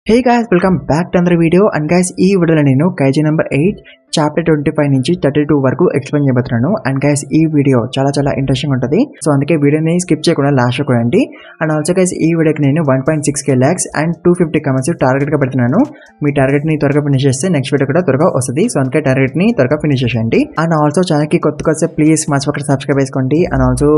Hey guys, welcome back to another video. And guys, ఈ వీడియోలో నేను కైజీ నెంబర్ 8 చాప్టర్ 25 నుంచి 32 వరకు ఎక్స్ప్లెయిన్ చేయబోతున్నాను. అండ్ గాయ్స్, ఈ వీడియో చాలా ఇంట్రెస్టింగ్ ఉంటుంది. సో అందుకే వీడియోని స్కిప్ చేయకుండా లాస్ట్ చూడండి. అండ్ ఆల్సో గాయ్స్, ఈ వీడియోకి నేను 1.6k lakhs అండ్ 250 comments టార్గెట్గా పెడుతున్నాను. మీ టార్గెట్ని త్వరగా ఫినిష్ చేస్తే నెక్స్ట్ వీడియో కూడా త్వరగా వస్తుంది. సో అందుకే టార్గెట్ని త్వరగా ఫినిష్ చేసేయండి. అండ్ ఆల్సో ఛానల్కి కొత్తగా వస్తే ప్లీజ్ మర్చిపోకుండా సబ్స్క్రైబ్ చేసుకోండి. అండ్ ఆల్సో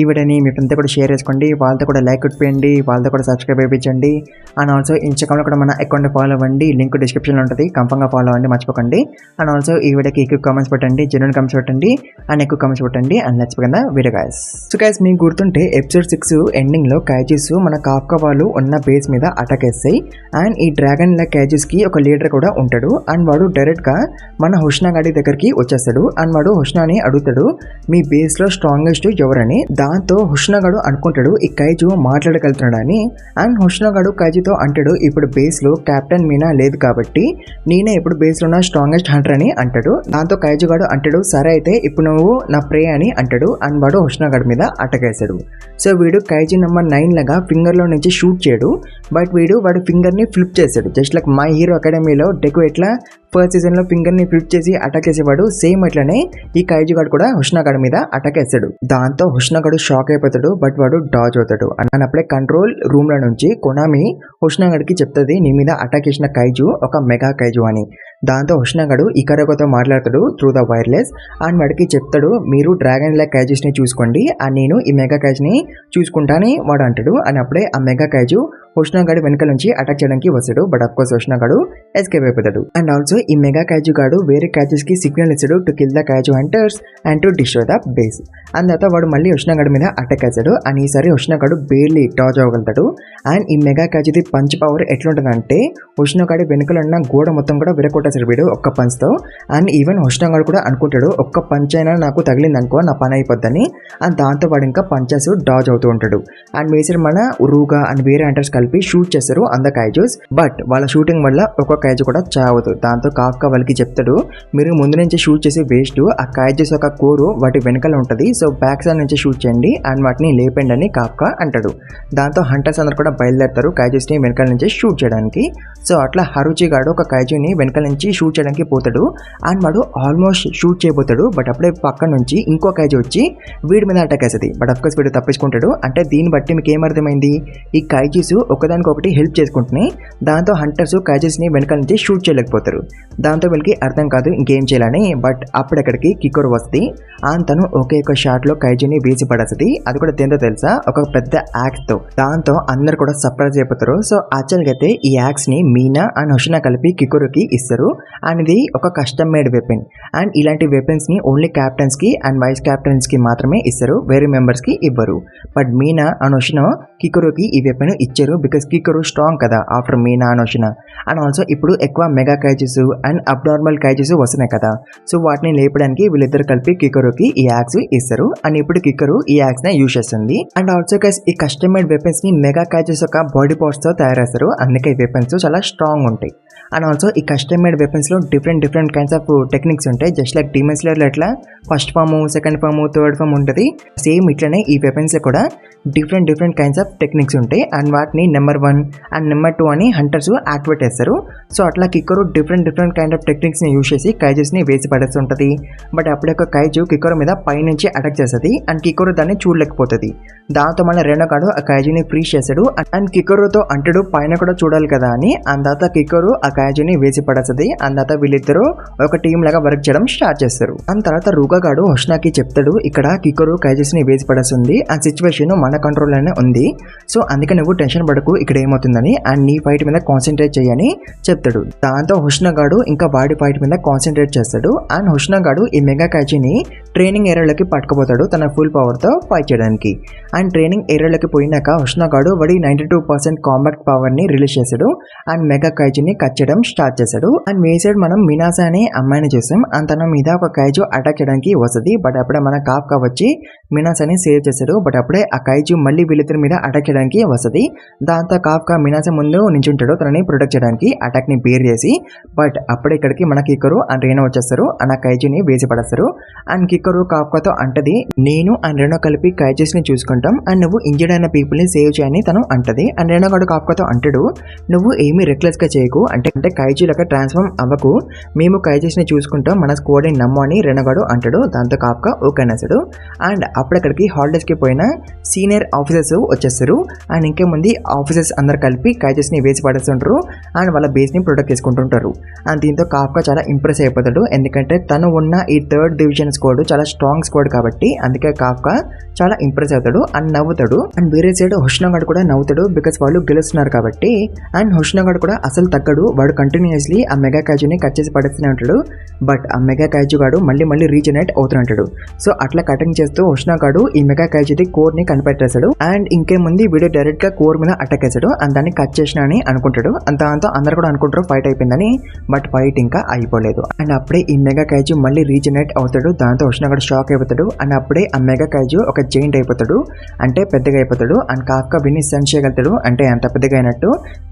ఈ వీడియోని మీ ఫ్రెండ్తో కూడా షేర్ చేసుకోండి, వాళ్ళతో కూడా లైక్ కొట్టిపోయండి, వాళ్ళతో కూడా సబ్స్క్రైబ్ చేయించండి. అండ్ ఆల్సో ఇన్స్టాగ్రామ్లో కూడా మన అకౌంట్ ఫాలో అవ్వండి, లింక్ డిస్క్రిప్షన్లో ఉంటుంది, కన్ఫర్మ్గా ఫాలో అవ్వండి, మర్చిపోకండి. అండ్ ఆల్సో ఈ వీడియోకి ఎక్కువ కామెంట్స్ పెట్టండి, జెన్యూన్ కామెంట్స్ పెట్టండి, అండ్ ఎక్కువ కామెంట్స్ పెట్టండి. And let's begin the video guys. So guys, మీకు గుర్తుంటే ఎపిసోడ్ 6 ఎండింగ్లో కైజీస్ మన కాఫ్కా వాళ్ళు ఉన్న బేస్ మీద అటాక్ వేస్తాయి. అండ్ ఈ డ్రాగన్ లా కైజీస్కి ఒక లీడర్ కూడా ఉంటాడు. అండ్ వాడు డైరెక్ట్గా మన హుష్నా గాడి దగ్గరికి వచ్చేస్తాడు. అండ్ వాడు హుష్నాని అడుగుతాడు, మీ బేస్లో స్ట్రాంగెస్ట్ ఎవరని. దాంతో హుష్నా గాడు అనుకుంటాడు ఈ కైజు మాట్లాడగలుగుతున్నాడని. అండ్ హుష్నా గాడు కైజుతో అంటాడు, ఇప్పుడు బేస్లో కెప్టెన్ మీనా లేదు కాబట్టి నేనే ఇప్పుడు బేస్లో ఉన్న స్ట్రాంగెస్ట్ హంటర్ అని అంటాడు. దాంతో కైజు గాడు అంటాడు, సరే అయితే ఇప్పుడు నువ్వు నా ప్రే అని అంటాడు. అండ్ వాడు హుష్నా గాడి మీద అటాక్ వేస్తాడు. సో వీడు కైజీ నెంబర్ 9 లాగా ఫింగర్లో నుంచి షూట్ చేయడు, బట్ వాడి ఫింగర్ని ఫ్లిప్ చేస్తాడు. జస్ట్ లైక్ మై హీరో అకాడమీలో డెకు ఎట్లా ఫస్ట్ సీజన్లో ఫింగర్ని ఫ్లిప్ చేసి అటాక్ చేసేవాడు, సేమ్ ఇట్లానే ఈ కైజు గాడు కూడా హుష్నా గాడి మీద అటాక్ వేస్తాడు. దాంతో హుష్నా గాడు షాక్ అయిపోతాడు, బట్ వాడు డాజ్ అవుతాడు. అండ్ అప్పుడే కంట్రోల్ రూమ్లో నుంచి కొనామి హుష్నా గాడికి చెప్తుంది, నీ మీద అటాక్ చేసిన కైజు ఒక మెగా కైజు అని. దాంతో హుష్నా గాడు ఇకరగోతో మాట్లాడతాడు త్రూ ద వైర్లెస్. అండ్ వాడికి చెప్తాడు, మీరు డ్రాగన్ లైక్ కైజుస్ని చూసుకోండి, అండ్ నేను ఈ మెగా కైజుని చూసుకుంటానని వాడు అంటాడు. అండ్ అప్పుడే ఆ మెగా కైజు హుష్నా గాడు వెనక నుంచి అటాక్ చేయడానికి వస్తాడు, బట్ అఫ్ కోర్స్ హుష్నా గాడు ఎస్కేప్ అయిపోతాడు. అండ్ ఆల్సో ఈ మెగా కైజు గాడు వేరే కైజెస్ కి సిగ్నల్ ఇస్తాడు to kill the kaiju hunters and to destroy the base. And తర్వాత వాడు మళ్ళీ హుష్నా గాడి మీద అటాక్ వేస్తాడు. అండ్ ఈసారి హుష్నా గాడు బేర్లీ డాజ్ అవ్వగలుగుతాడు. అండ్ ఈ మెగా కైజుది పంచ్ పవర్ ఎట్లుంటుందంటే హుష్నా గాడి వెనుకలు ఉన్న గోడ మొత్తం కూడా విరగొట్టేస్తాడు వీడు ఒక్క పంచ్తో. అండ్ ఈవెన్ హుష్నా గాడు కూడా అనుకుంటాడు, ఒక్క పంచ్ అయినా నాకు తగిలింది అనుకో నా పని అయిపోద్దని. అండ్ దాంతో వాడు ఇంకా పంచెస్ డాజ్ అవుతూ ఉంటాడు. అండ్ వేసారు మన ఉరుగా అండ్ వేరే హంటర్స్ కలిపి షూట్ చేస్తారు అంద కైజూస్, బట్ వాళ్ళ షూటింగ్ వల్ల ఒక కైజు కూడా చావదు. దాంతో కాఫ్కా వాళ్ళకి చెప్తాడు, మీరు ముందు నుంచి షూట్ చేసి వేస్ట్, ఆ కైజూస్ ఒక కోరు వాటి వెనకాల ఉంటుంది, సో బ్యాక్ సైడ్ నుంచి షూట్ చేయండి అండ్ వాటిని లేపండి అని కాఫ్కా అంటాడు. దాంతో హంటర్స్ అందరు కూడా బయలుదేరుతారు కైజూస్ని వెనకాల నుంచి షూట్ చేయడానికి. సో అట్లా హరుచి గాడు ఒక కైజుని వెనకాల నుంచి షూట్ చేయడానికి పోతాడు. అండ్ వాడు ఆల్మోస్ట్ షూట్ చేయబోతాడు, బట్ అప్పుడే పక్క నుంచి ఇంకో కైజు వచ్చి వీడి మీద అటాక్ వేస్తుంది. బట్ అఫ్కోర్స్ వీడు తప్పించుకుంటాడు. అంటే దీన్ని బట్టి మీకు ఏమర్థమైంది, ఈ కైజూస్ ఒకదానికి ఒకటి హెల్ప్ చేసుకుంటున్నాయి. దాంతో హంటర్స్ కైజెస్ని వెనకాల నుంచి షూట్ చేయలేకపోతారు. దాంతో వీళ్ళకి అర్థం కాదు ఇంకేం చేయాలని. బట్ అప్పుడెక్కడికి కికోర్ వస్తుంది. అండ్ తను ఒకే ఒక షాట్లో కైజుని వేసి పడేస్తుంది. అది కూడా దేంతో తెలుసా, ఒక పెద్ద యాక్స్తో. దాంతో అందరు కూడా సర్ప్రైజ్ అయిపోతారు. సో యాక్చువల్గా అయితే ఈ యాక్స్ని మీనా అండ్ హుష్నా కలిపి కికోర్కి ఇస్తారు. అండ్ ఇది ఒక కస్టమ్ మేడ్ వెపన్. అండ్ ఇలాంటి వెపన్స్ని ఓన్లీ క్యాప్టెన్స్కి అండ్ వైస్ క్యాప్టెన్స్కి మాత్రమే ఇస్తారు, వేరే మెంబర్స్కి ఇవ్వరు. బట్ మీనా అండ్ హుష్నా కికోర్కి ఈ వెపన్ ఇచ్చారు, బికాస్ కికోర్ స్ట్రాంగ్ కదా after Mina and Hoshina. And also ఇప్పుడు ఎక్కువ mega kaijus and abnormal kaijus వస్తున్నాయి కదా, సో వాటిని లేపడానికి వీళ్ళిద్దరు కలిపి కికోర్కి ఈ యాక్స్ ఇస్తారు. అండ్ ఇప్పుడు కికోర్ ఈ యాక్స్ ని యూజ్ చేస్తుంది. అండ్ ఆల్సో గైస్, ఈ కస్టమైడ్ వెపన్స్ ని మెగా కైజెస్ యొక్క బాడీ పార్ట్స్ తో తయారు చేస్తారు, అందుకే ఈ వెపన్స్ చాలా స్ట్రాంగ్ ఉంటాయి. అండ్ ఆల్సో ఈ కస్టమైడ్ వెపన్స్ లో డిఫరెంట్ కైండ్స్ ఆఫ్ టెక్నిక్స్ ఉంటాయి. జస్ట్ లైక్ డీమన్ స్లేయర్లో ఎట్లా first form, second form, third form ఉంటుంది, సేమ్ ఇట్లనే ఈ వెపన్స్ లో కూడా డిఫరెంట్ కైండ్స్ ఆఫ్ టెక్నిక్స్ ఉంటాయి. అండ్ వాటిని నెంబర్ 1 అండ్ నెంబర్ 2 అని హంటర్స్ యాక్టివేట్ చేస్తారు. సో అట్లా కికోర్ డిఫరెంట్ కైండ్ ఆఫ్ టెక్నిక్స్ ని యూజ్ చేసి కైజెస్ ని వేసి పడేస్తుంటది. బట్ అప్పుడే ఒక కైజు కికోర్ మీద పైనుంచి అటాక్ చేస్తుంది అండ్ కికోర్ దాన్ని చూడలేకపోతుంది. దాంతో మన రెండో కాడు ఆ కైజుని ఫ్రీజ్ చేస్తాడు. అండ్ కికోర్తో అంటాడు పైన కూడా చూడాలి కదా అని. అండ్ తర్వాత కికోర్ ఆ కైజుని వేసి పడేస్తుంది. అండ్ తర్వాత వీళ్ళిద్దరూ ఒక టీం లాగా వర్క్ చేయడం స్టార్ట్ చేస్తారు. అండ్ తర్వాత రూగా గాడు హుష్నాకి చెప్తాడు, ఇక్కడ కికోర్ కైజెస్ ని వేసి పడేస్తుంది, ఆ సిచ్యువేషన్ మన కంట్రోల్లోనే ఉంది, సో అందుకే నువ్వు టెన్షన్ పడకు ఇక్కడ ఏమవుతుందని, అండ్ నీ ఫైట్ మీద కాన్సన్ట్రేట్ చేయని చెప్తాడు. దాంతో హుష్నా గాడు ఇంకా వాడి ఫైట్ మీద కాన్సన్ట్రేట్ చేస్తాడు. అండ్ హుష్నా గాడు ఈ మెగా కైజుని ట్రైనింగ్ ఏరియాలోకి పట్టుకుపోతాడు తన ఫుల్ పవర్తో ఫైట్ చేయడానికి. అండ్ ట్రైనింగ్ ఏరియాలోకి పోయినాక హుష్నా గాడు వాడి 92% కాంబాట్ పవర్ని రిలీజ్ చేశాడు అండ్ మెగా కైజుని కట్ చేయడం స్టార్ట్ చేశాడు. అండ్ వేసాడు మనం మినాసా అనే అమ్మాయిని చూసాం. అండ్ తన మీద ఒక కైజు అటాక్ చేయడానికి వస్తుంది. బట్ అప్పుడే మన కాఫ్కా వచ్చి మినాసాని సేవ్ చేశాడు. బట్ అప్పుడే ఆ కైజు మళ్ళీ వీళ్ళిద్దరి మీద అటాక్ చేయడానికి వస్తుంది. దాంతో కాఫ్కా మినాసా ముందు నించుంటాడు తనని ప్రొటెక్ట్ చేయడానికి అటాక్ ని బేర్ చేసి. బట్ అప్పుడే ఇక్కడికి మన కిక్కరు అండ్ రేనో వచ్చేస్తారు. అండ్ ఆ కైజుని వేసి పడేస్తారు. అండ్ కిక్కరు కాఫ్కాతో అంటది, నేను అండ్ రేనో కలిపి కైజెస్ ని చూసుకుంటాం అండ్ నువ్వు ఇంజర్డ్ అయిన పీపుల్ ని సేవ్ చేయని తను అంటది. అండ్ రేనో గడు కాఫ్కాతో అంటాడు, నువ్వు ఏమీ రెక్లెస్ గా చేయకు, అంటే కైజు లెక్క ట్రాన్స్ఫార్మ్ అవ్వకు, మేము కైజెస్ ని చూసుకుంటాం, మన స్క్వాడ్ ని నమ్ము అని రెనగాడు అంటాడు. దాంతో కాఫ్కా ఓకే అనేసాడు. అండ్ అప్పుడక్కడికి హాలిడేస్ కి పోయిన సీనియర్ ఆఫీసర్స్ వచ్చేస్తారు. అండ్ ఇంకేముంది ఆఫీసర్స్ అందరు కలిపి కైజెస్ ని వేసి పడేస్తుంటారు అండ్ వాళ్ళ బేస్ ని ప్రొటెక్ట్ చేసుకుంటుంటారు. అండ్ దీంతో కాఫ్కా చాలా ఇంప్రెస్ అయిపోతాడు. ఎందుకంటే తను ఉన్న ఈ 3rd డివిజన్ స్క్వాడ్ చాలా స్ట్రాంగ్ స్క్వాడ్ కాబట్టి అందుకే కాఫ్కా చాలా ఇంప్రెస్ అవుతాడు అండ్ నవ్వుతాడు. అండ్ వేరే సైడ్ హుష్నాగడ్ కూడా నవ్వుతాడు బికాస్ వాళ్ళు గెలుస్తున్నారు కాబట్టి. అండ్ హుష్నాగడ్ కూడా అసలు తగ్గడు, వాడు కంటిన్యూస్లీ ఆ మెగా కైజుని కట్ చేసి పడేస్తూనే ఉంటాడు. బట్ ఆ మెగా కైజు గాడు మళ్ళీ రీజనరేట్ అవుతుంటాడు. సో అట్లా కటింగ్ చేస్తూ హుష్నాగాడు ఈ మెగా కైజుది కోర్ ని కనిపెట్టేశాడు. అండ్ ఇంకేముంది వీడియో డైరెక్ట్ గా కోర్ మీద అటాక్ వేసాడు అండ్ దాన్ని కట్ చేసిన అని అనుకుంటాడు. అండ్ దాంతో అందరు కూడా అనుకుంటారు ఫైట్ అయిపోయిందని. బట్ ఫైట్ ఇంకా అయిపోలేదు. అండ్ అప్పుడే ఈ మెగా కైజు మళ్ళీ రీజనరేట్ అవుతాడు. దాంతో హుష్నాగాడు షాక్ అయిపోతాడు. అండ్ అప్పుడే ఆ మెగా కైజు ఒక జైంట్ అయిపోతాడు, అంటే పెద్దగా అయిపోతాడు. అండ్ కాఫ్కా విన్ని సెన్స్ చేయగలుగుతాడు, అంటే అంత పెద్దగా అయినట్టు.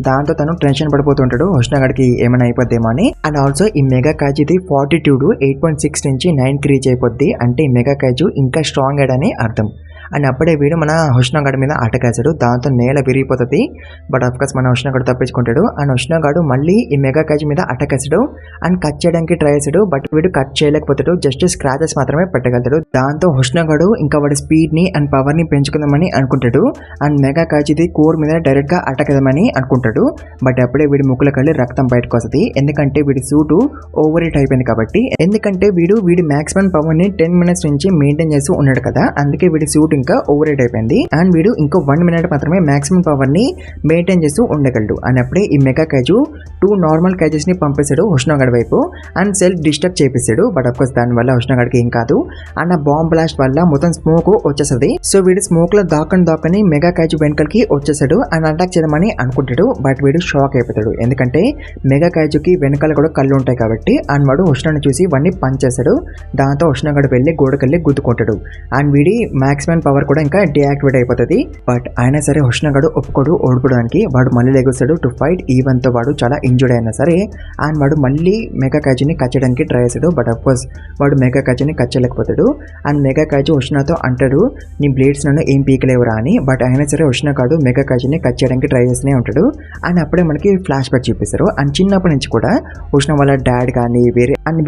దాంతో తను టెన్షన్ పడిపోతుంటాడు హుష్నాగాడికి ఏమైనా అయిపోద్దేమో అని. అండ్ ఆల్సో ఈ మెగా కైజుది 42 8.6 నుంచి 9కి రీచ్ అయిపోద్ది, అంటే ఈ మెగా కైజు ఇంకా స్ట్రాంగ్ అయ్యాడని అర్థం. అండ్ అప్పుడే వీడు మన హుష్నాగాడు మీద అటాక్ వేసాడు. దాంతో నేల విరిగిపోతుంది. బట్ అఫ్కోర్స్ మన హుష్నాగాడు తప్పించుకుంటాడు. అండ్ హుష్నాగాడు మళ్ళీ ఈ మెగా కైజు మీద అటాక్ వేసాడు అండ్ కట్ చేయడానికి ట్రై చేశాడు. బట్ వీడు కట్ చేయలేకపోతాడు, జస్ట్ స్క్రాచెస్ మాత్రమే పెట్టగలుగుతాడు. దాంతో హుష్నాగాడు ఇంకా వాడి స్పీడ్ ని అండ్ పవర్ ని పెంచుకుందామని అనుకుంటాడు. అండ్ మెగా కైజుది కోర్ మీద డైరెక్ట్ గా అటాక్ వేద్దామని అనుకుంటాడు. బట్ అప్పుడే వీడి ముక్కులకు వెళ్ళి రక్తం బయటకు వస్తుంది. ఎందుకంటే వీడి సూటు ఓవర్ హీట్ అయిపోయింది కాబట్టి. ఎందుకంటే వీడి మాక్సిమం పవర్ ని 10 minutes నుంచి మెయింటైన్ చేస్తూ ఉన్నాడు కదా, అందుకే వీడి సూట్ ఇంకా ఓవర్ హీట్ అయిపోయింది. అండ్ వీడు ఇంకో 1 minute మాత్రమే మాక్సిమం పవర్ ని మెయింటైన్ చేస్తూ ఉండగలడు. అండ్ అప్పుడే ఈ మెగా కైజు 2 నార్మల్ కైజెస్ ని పంపేశాడు హుష్నాగాడ్ వైపు అండ్ సెల్ఫ్ డిస్ట్రక్ట్ చేపిస్తాడు. బట్ అఫ్కోర్స్ దాని వల్ల హుష్నాగాడికి ఏం కాదు. అండ్ ఆ బాంబ్ బ్లాస్ట్ వల్ల మొత్తం స్మోక్ వచ్చేస్తుంది. సో వీడు స్మోక్ లో దాక్కని మెగా కైజు వెనకలకి వచ్చేసాడు అండ్ అటాక్ చేద్దామని అనుకుంటాడు. బట్ వీడు షాక్ అయిపోతాడు, ఎందుకంటే మెగా కైజుకి వెనకాల కూడా కళ్ళు ఉంటాయి కాబట్టి. అండ్ వాడు హుష్నాని చూసి వాడిని పంచ్ చేశాడు. దాంతో హుష్నాగాడు వెళ్ళి గోడకెళ్ళి గుద్దుకుంటాడు. అండ్ వీడి మాక్సిమం పవర్ కూడా ఇంకా డియాక్టివేట్ అయిపోతుంది. బట్ అయినా సరే హుష్నాగాడు ఒప్పుకోడు ఓడిపోవడానికి. వాడు మళ్ళీ లెగుస్తాడు టు ఫైట్. ఈవెన్ తో వాడు చాలా ఇంజూర్డ్ అయినా సరే అండ్ వాడు మళ్ళీ మెగా కైజుని కట్ చేయడానికి ట్రై చేశాడు. బట్ అఫ్కోర్స్ వాడు మెగా కైజుని కట్ చేయలేకపోతాడు. అండ్ మెగా కైజు హుష్నాతో అంటాడు, నీ బ్లేడ్స్ నన్ను ఏం పీకలేవురా అని. బట్ అయినా సరే హుష్నాగాడు మెగా కైజుని కట్ చేయడానికి ట్రై చేస్తూనే ఉంటాడు. అండ్ అప్పుడే మనకి ఫ్లాష్ బ్యాక్ చూపిస్తారు. అండ్ చిన్నప్పటి నుంచి కూడా హుష్నా వాళ్ళ డాడ్ కానీ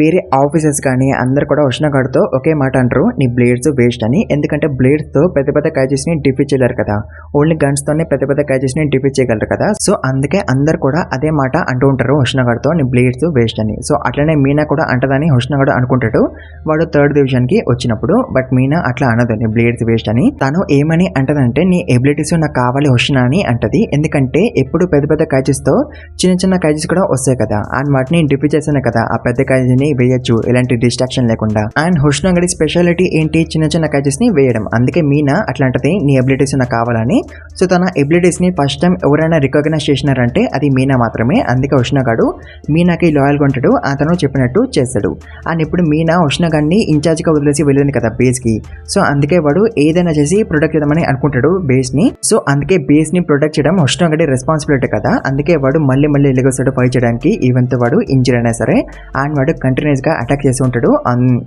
వేరే ఆఫీసర్స్ కానీ అందరు కూడా హుష్నాగాడుతో ఒకే మాట అంటారు, నీ బ్లేడ్స్ వేస్ట్ అని. ఎందుకంటే బ్లేడ్స్ తో పెద్ద కైజెస్ ని డిఫీట్ చేయలేరు కదా, ఓన్లీ గన్స్ తోనే పెద్ద కైజెస్ ని డిఫీట్ చేయగలరు కదా. సో అందుకే అందరు కూడా అదే మాట అంటూ ఉంటారు హుష్నాగాడుతో, నీ బ్లేడ్స్ వేస్ట్ అని. సో అట్లనే మీనా కూడా అంటదని హుష్నాగాడు అనుకుంటాడు వాడు 3rd డివిజన్ కి వచ్చినప్పుడు. బట్ మీనా అట్లా అనదు నీ బ్లేడ్స్ వేస్ట్ అని. తను ఏమని అంటదంటే, నీ ఎబిలిటీస్ నాకు కావాలి హుష్నా అని అంటది. ఎందుకంటే ఎప్పుడు పెద్ద కైజెస్ తో చిన్న కైజెస్ కూడా వస్తాయి కదా, అండ్ వాటిని డిఫీట్ చేస్తేనే కదా ఆ పెద్ద కైజెస్ ని వేయచ్చు ఎలాంటి డిస్ట్రాక్షన్ లేకుండా. అండ్ హుష్నాగాడి స్పెషాలిటీ ఏంటి, చిన్న కైజెస్ ని వేయడం. అందుకే మీనా అట్లాంటిది నీ ఎబిలిటీస్ నాకు కావాలని. సో తన ఎబిలిటీస్ ని ఫస్ట్ టైం ఎవరైనా రికగ్నైజ్ చేసినారంటే అది మీనా మాత్రమే. అందుకే హుష్నాగాడు మీనాకి లాయల్ గా ఉంటాడు, అతను చెప్పినట్టు చేస్తాడు. అండ్ ఇప్పుడు మీనా హుష్నాగాడిని ఇన్ఛార్జ్ గా వదిలేసి వెళ్ళింది కదా బేస్ కి. సో అందుకే వాడు ఏదైనా చేసి ప్రొటెక్ట్ చేద్దామని అనుకుంటాడు బేస్ ని. సో అందుకే బేస్ ని ప్రొటెక్ట్ చేయడం హుష్నాగాడి రెస్పాన్సిబిలిటీ కదా. అందుకే వాడు మళ్ళీ ఎలిగొస్తాడు ఫైట్ చేయడానికి ఈవెన్ తో వాడు ఇంజర్ అయినా సరే. అండ్ వాడు కంటిన్యూస్ గా అటాక్ చేస్తూ ఉంటాడు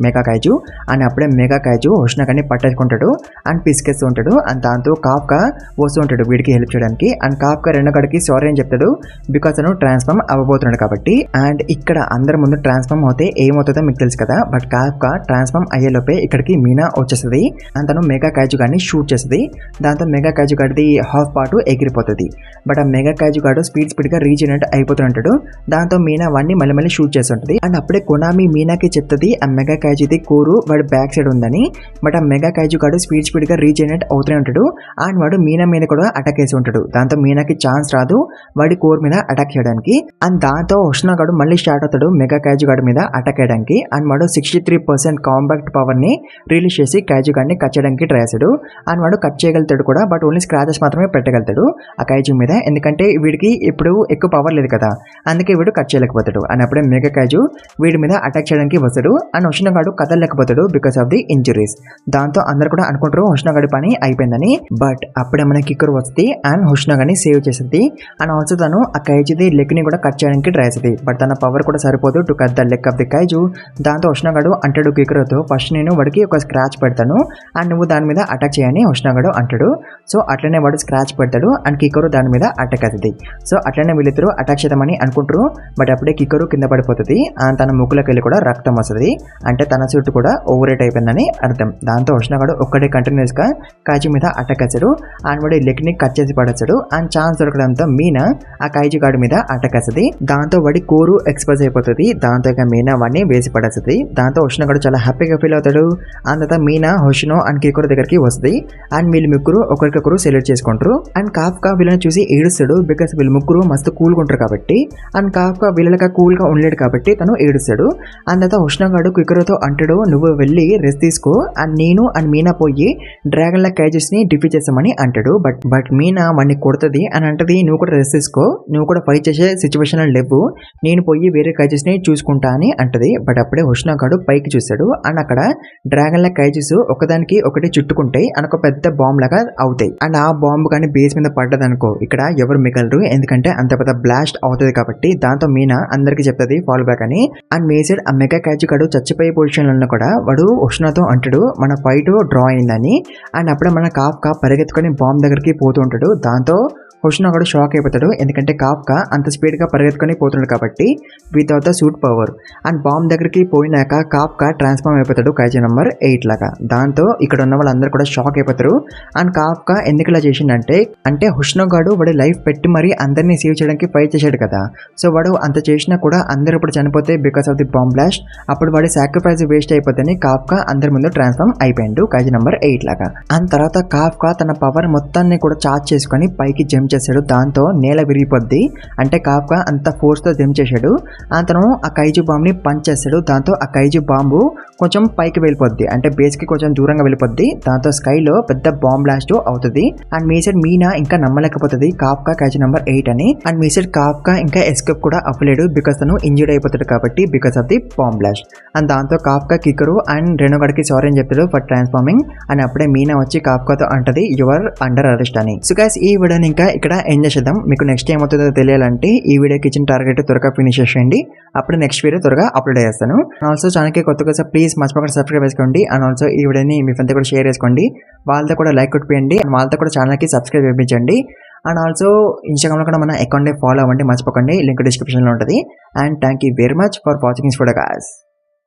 మెగా కైజు. అండ్ అప్పుడే మెగా కైజు హుష్నాగాడిని పట్టేసుకుంటాడు అండ్ పిసికేస్తూ ఉంటాడు. అండ్ దాంతో కాఫ్కా వస్తూ ఉంటాడు వీడికి హెల్ప్ చేయడానికి. అండ్ కాఫ్కా రెనగాడికి సారీ అని చెప్తాడు బికాస్ తను ట్రాన్స్ఫార్మ్ అవ్వబోతున్నాడు కాబట్టి. అండ్ ఇక్కడ అందరి ముందు ట్రాన్స్ఫార్మ్ అవుతే ఏమవుతుందో మీకు తెలుసు కదా. బట్ కాఫ్కా ట్రాన్స్ఫార్మ్ అయ్యేలోపే ఇక్కడికి మీనా వచ్చేస్తుంది అండ్ తను మెగా కైజు గాడిని షూట్ చేస్తుంది. దాంతో మెగా కైజు గాడిది హాఫ్ పార్ట్ ఎగిరిపోతుంది. బట్ ఆ మెగా కైజు గాడు స్పీడ్ గా రీజనరేట్ అయిపోతుంటాడు. దాంతో మీనా వాడిని మళ్ళీ షూట్ చేస్తుంటది. అండ్ అప్పుడే కొనామి మీనాకి చెప్తుంది ఆ మెగా కైజుది కోరు వాడి బ్యాక్ సైడ్ ఉందని. బట్ ఆ మెగా కైజు గాడు స్పీడ్ స్పీడ్ గా రీజనరేట్ అవుతూనే ఉంటాడు అండ్ వాడు మీనా మీద కూడా అటాక్ చేసి ఉంటాడు. దాంతో మీనాకి ఛాన్స్ రాదు వాడి కోర్ మీద అటాక్ చేయడానికి. అండ్ దాంతో ఉష్ణ గాడు మళ్ళీ స్టార్ట్ అవుతాడు మెగా కాజు గాడి మీద అటాక్ చేయడానికి. అండ్ వాడు 63% కాంబాక్ట్ పవర్ ని రిలీజ్ చేసి కాజు గాడిని కట్ చేయడానికి ట్రై చేస్తాడు. అండ్ వాడు కట్ చేయగలుగుతాడు కూడా, బట్ ఓన్లీ స్క్రాచెస్ మాత్రమే పెట్టగలుగుతాడు ఆ కాజు మీద, ఎందుకంటే వీడికి ఇప్పుడు ఎక్కువ పవర్ లేదు కదా, అందుకే వీడు కట్ చేయలేకపోతాడు. అండ్ అప్పుడే మెగా కాజు వీడి మీద అటాక్ చేయడానికి వస్తాడు. అండ్ ఉష్ణగాడు కదలలేకపోతాడు బికాస్ ఆఫ్ ది ఇంజురీస్. దాంతో అందరు కూడా అనుకుంటారు ఉష్ణగాడి పని అయిపోయిందని. బట్ అప్పుడే మన కిక్కర్ వస్తుంది అండ్ ఉష్ణగాడిని సేవ్ చేస్తుంది. అండ్ ఆల్సో తను ఆ కైజుది లెగ్ ని కూడా కట్ చేయడానికి ట్రై చేస్తుంది. బట్ తన పవర్ కూడా సరిపోదు to cut the leg of the kaiju. దాంతో ఉష్ణగాడు అంటాడు కిక్కర్తో, ఫస్ట్ నేను వాడికి ఒక స్క్రాచ్ పెడతాను అండ్ నువ్వు దాని మీద అటాక్ చేయని ఉష్ణగాడు అంటాడు. సో అట్లనే వాడు స్క్రాచ్ పెడతాడు అండ్ కిక్కరు దాని మీద అటాక్ అవుతుంది. సో అట్లనే వీళ్ళిద్దరూ అటాక్ చేద్దామని అనుకుంటారు. బట్ అప్పుడే కిక్కరు కింద పడిపోతుంది అండ్ తన ముక్కులోకి వెళ్ళి కూడా రక్తం వస్తుంది. అంటే తన సూట్ కూడా ఓవర్ రేట్ అయిపోయిందని అర్థం. దాంతో ఉష్ణగాడు ఒక్కడే కంటిన్యూస్ గా కాజు మీద అటాక్ వేస్తాడు అండ్ వాడి లెగ్ ని కట్ చేసి పడేస్తాడు. అండ్ ఛాన్స్ దొరకడంతో మీనా ఆ కాజు గాడి మీద అటాక్ వేస్తుంది. దాంతో వాడి కోరు ఎక్స్పోజ్ అయిపోతుంది. దాంతో ఇక మీనా వాడిని వేసి పడేస్తుంది. దాంతో ఉష్ణగాడు చాలా హ్యాపీగా ఫీల్ అవుతాడు. అంత మీనా హోషినో అండ్ కిక్కరు దగ్గరికి వస్తుంది అండ్ వీళ్ళు ముగ్గురు ఒకరికొకరు సెల్యూట్ చేసుకుంటారు. అండ్ కాఫ్కా వీళ్ళని చూసి ఏడుస్తాడు బికాస్ వీళ్ళు ముగ్గురు మస్తు కూల్గా ఉంటారు కాబట్టి. అండ్ కాఫ్కా వీళ్ళగా కూల్గా ఉండలేడు కాబట్టి తను ఏడుస్తాడు. అండ్ తర్వాత ఉష్ణగాడు కిక్కరుతో అంటాడు, నువ్వు వెళ్ళి రెస్ట్ తీసుకో అండ్ నేను అండ్ మీనా పోయి డ్రాగన్ ల కైజెస్ ని డిఫీట్ చేస్తామని అంటాడు. బట్ మీనా వాడిని కొడుతుంది అని అంటది, నువ్వు కూడా రెస్ట్ తీసుకో, నువ్వు కూడా ఫైట్ చేసే సిచ్యువేషన్ లేవు, నేను పోయి వేరే కైజెస్ ని చూసుకుంటా అని అంటది. బట్ అప్పుడే ఉష్ణగాడు పైకి చూస్తాడు అండ్ అక్కడ డ్రాగన్ ల కైజెస్ ఒకదానికి ఒకటి చుట్టుకుంటాయి అండ్ ఒక పెద్ద బాంబ్ లాగా అవుతాయి. అండ్ ఆ బాంబు కానీ బేస్ మీద పడ్డదనుకో ఇక్కడ ఎవరు మిగలరు, ఎందుకంటే అంత పెద్ద బ్లాస్ట్ అవుతుంది కాబట్టి. దాంతో మీనా అందరికి చెప్తుంది ఫాల్ బ్యాక్ అని. అండ్ మేసెడ్ ఆ మెగా క్యాచ్ గాడు చచ్చిపోయే పొజిషన్ లో కూడా వాడు ఉష్ణతో అంటాడు మన ఫైట్ డ్రా అయిందని. అండ్ అప్పుడే మన కాఫ్కా పరిగెత్తుకొని బాంబ్ దగ్గరికి పోతూ ఉంటాడు. దాంతో ఉష్ణగాడు షాక్ అయిపోతాడు, ఎందుకంటే కాఫ్కా అంత స్పీడ్గా పరిగెత్తుకొని పోతున్నాడు కాబట్టి without the suit power. And bomb దగ్గరికి పోయినాక కాఫ్కా ట్రాన్స్ఫార్మ్ అయిపోతాడు కైజు నెంబర్ 8 లాగా. దాంతో ఇక్కడ ఉన్న వాళ్ళందరూ కూడా షాక్ అయిపోతారు. అండ్ కాఫ్కా ఎందుకు ఇలా చేసిండంటే ఉష్ణగాడు వాడు లైఫ్ పెట్టి మరీ అందరినీ సేవ్ చేయడానికి ఫైట్ చేశాడు కదా. సో వాడు అంత చేసినా కూడా అందరూ ఇప్పుడు చనిపోతే because of the bomb blast. అప్పుడు వాడి సాక్రిఫైస్ వేస్ట్ అయిపోతేనే కాఫ్కా అందరి ముందు ట్రాన్స్ఫార్మ్ అయిపోయాడు కైజు నెంబర్ 8 లాగా. అండ్ తర్వాత కాఫ్కా తన పవర్ మొత్తాన్ని కూడా చార్జ్ చేసుకొని పైకి జంప్ చేశాడు. దాంతో నేల విరిగిపోద్ది. అంటే కాఫ్కా అంత ఫోర్స్ తో జంప్ చేశాడు. అతను ఆ కైజు బాంబ్ ని పంచ్ చేస్తాడు. దాంతో ఆ కైజు బాంబు కొంచెం పైకి వెళ్ళిపోద్ది, అంటే బేస్ కి కొంచెం దూరంగా వెళ్ళిపోద్ది. దాంతో స్కైలో పెద్ద బాంబ్ బ్లాస్ట్ అవుతుంది. అండ్ మీ సైడ్ మీనా ఇంకా నమ్మలేకపోతుంది కాఫ్కా కైజు నెంబర్ 8 అని. అండ్ మీ సైడ్ కాఫ్కా ఇంకా ఎస్కేప్ కూడా అవ్వలేడు బికాస్ తను ఇంజర్డ్ అయిపోతాడు కాబట్టి because of the bomb blast. And దాంతో కాఫ్కా కిక్కరు అండ్ రెనోగాడికి సారీ అని చెప్తాడు ఫర్ ట్రాన్స్ఫార్మింగ్. అండ్ అప్పుడే మీనా వచ్చి కాఫ్కాతో అంటది యువర్ అండర్ అరెస్ట్ అని. సో గైస్ ఈ వీడియోని ఇంకా ఇక్కడ ఎంజాయ్ చేద్దాం. మీకు నెక్స్ట్ ఏమవుతుందో తెలియాలంటే ఈ వీడియోకి ఇచ్చిన టార్గెట్ త్వరగా ఫినిష్ చేసేయండి, అప్పుడు నెక్స్ట్ వీడియో త్వరగా అప్లోడ్ చేస్తాను. ఆల్సో ఛానల్కి కొత్తగా ప్లీజ్ మర్చిపోకుండా సబ్స్క్రైబ్ చేసుకోండి. అండ్ ఆల్సో ఈ వీడియోని మీ ఫ్రెండ్తో కూడా షేర్ చేసుకోండి, వాళ్ళతో కూడా లైక్ కొట్టిపోయండి, అండ్ వాళ్ళతో కూడా ఛానల్కి సబ్స్క్రైబ్ చేయించండి. అండ్ ఆల్సో ఇన్స్టాగ్రామ్లో కూడా మన అకౌంట్ని ఫాలో అవ్వండి, మర్చిపోకండి, లింక్ డిస్క్రిప్షన్లో ఉంటుంది. And thank you very much for watching this video guys.